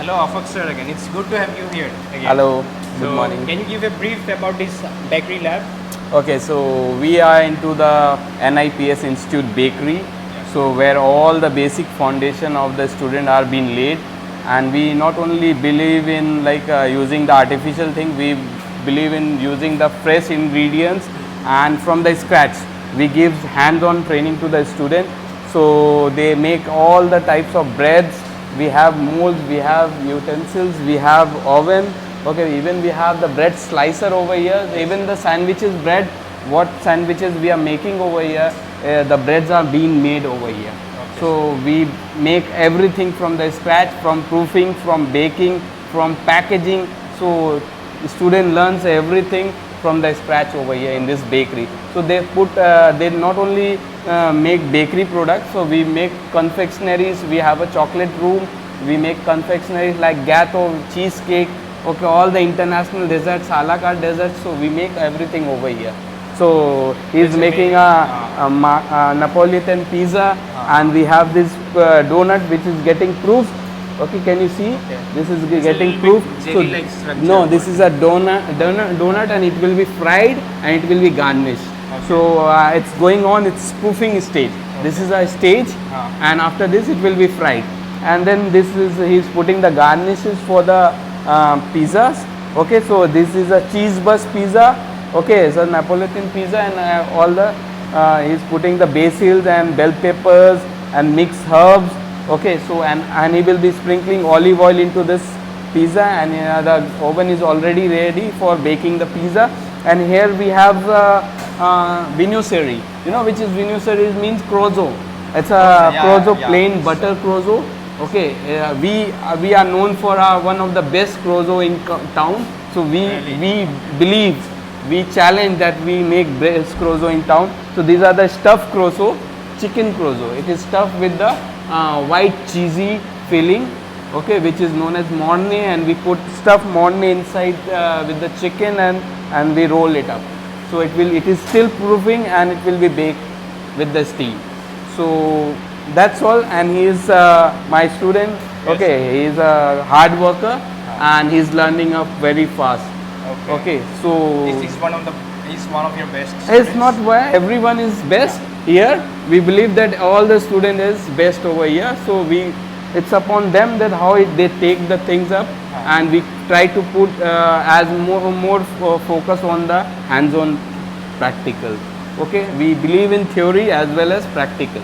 Hello, Afak sir again. It's good to have you here again. Hello, So, good morning. Can you give a brief about this bakery lab? Okay, so we are into the NIPS Institute Bakery, so where all the basic foundation of the student are being laid, and we not only believe in using the artificial thing, we believe in using the fresh ingredients and from the scratch. We give hands-on training to the student, so they make all the types of breads. We have molds, we have utensils, we have oven. Okay, even we have the bread slicer over here. Even the sandwiches bread, what sandwiches we are making over here, the breads are being made over here. Okay. So we make everything from the scratch, from proofing, from baking, from packaging. So the student learns everything from the scratch over here in this bakery. So they put, they not only make bakery products, so we make confectionaries, we have a chocolate room, we make confectionaries like gatto, cheesecake, okay, all the international desserts, a la carte desserts, so we make everything over here. So he's making a Napolitan pizza, and we have this donut which is getting proofed. Okay, can you see? Okay. This is getting proofed. So no, this is a donut, and it will be fried and it will be garnished. Okay. So it's going on its proofing stage. Okay. This is a stage, and after this it will be fried. And then this is he's putting the garnishes for the pizzas. Okay, so this is a cheese buzz pizza. Okay, so Napolitan pizza, and all the he's putting the basils and bell peppers and mixed herbs. Okay, so and he will be sprinkling olive oil into this pizza, and the oven is already ready for baking the pizza. And here we have vinuseri. You know which is vinuseri? Means crozo. It's a crozo, plain butter crozo. Okay, we are known for one of the best crozo in town. So we believe, we challenge that we make best crozo in town. So these are the stuffed crozo, chicken crozo. It is stuffed with the white cheesy filling, okay, which is known as morne, and we put stuffed morne inside with the chicken, and we roll it up. So it is still proofing, and it will be baked with the steam. So that's all, and he is my student. Okay, he is a hard worker, and he is learning up very fast. Okay, so he's one of your best students. It's not why everyone is best here. We believe that all the student is best over here. So it's upon them that how they take the things up, and we try to put as more focus on the hands-on practical. Okay, we believe in theory as well as practical.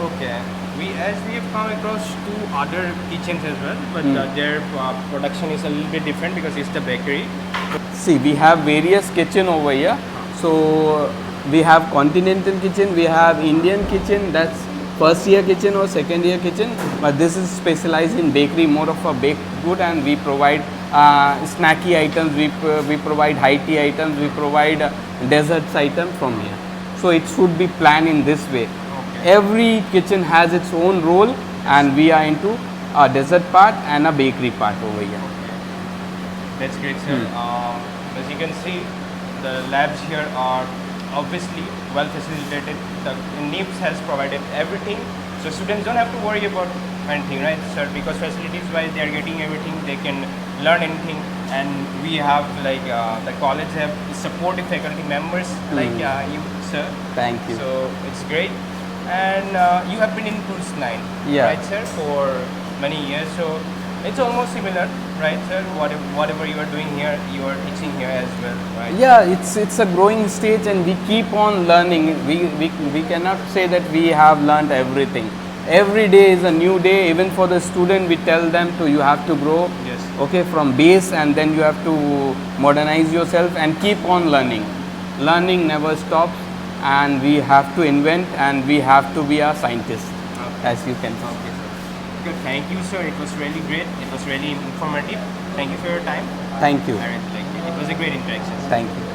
Okay, we have come across two other kitchens as well, but their production is a little bit different because it's the bakery. See, we have various kitchen over here. So we have continental kitchen, we have Indian kitchen, that's first year kitchen or second year kitchen, but this is specialized in bakery, more of a baked good, and we provide snacky items, we provide high tea items, we provide desserts item from here. So it should be planned in this way. Okay. Every kitchen has its own role, and we are into a dessert part and a bakery part over here. Okay. That's great, sir. As you can see, the labs here are obviously well facilitated. The NIPS has provided everything, so students don't have to worry about anything, right, sir? Because facilities-wise, they are getting everything. They can learn anything, and we have the college have supportive faculty members like you, sir. Thank you. So it's great, and you have been in Course 9, right, sir, for many years. So it's almost similar, right, sir? Whatever you are doing here, you are teaching here as well, right? Yeah, it's a growing stage, and we keep on learning. We cannot say that we have learned everything. Every day is a new day. Even for the student, we tell them you have to grow. Yes. Okay, from base, and then you have to modernize yourself and keep on learning. Learning never stops, and we have to invent, and we have to be a scientist, as you can see. Okay. Good. Thank you, sir. It was really great. It was really informative. Thank you for your time. Thank you. It was a great interaction. Thank you.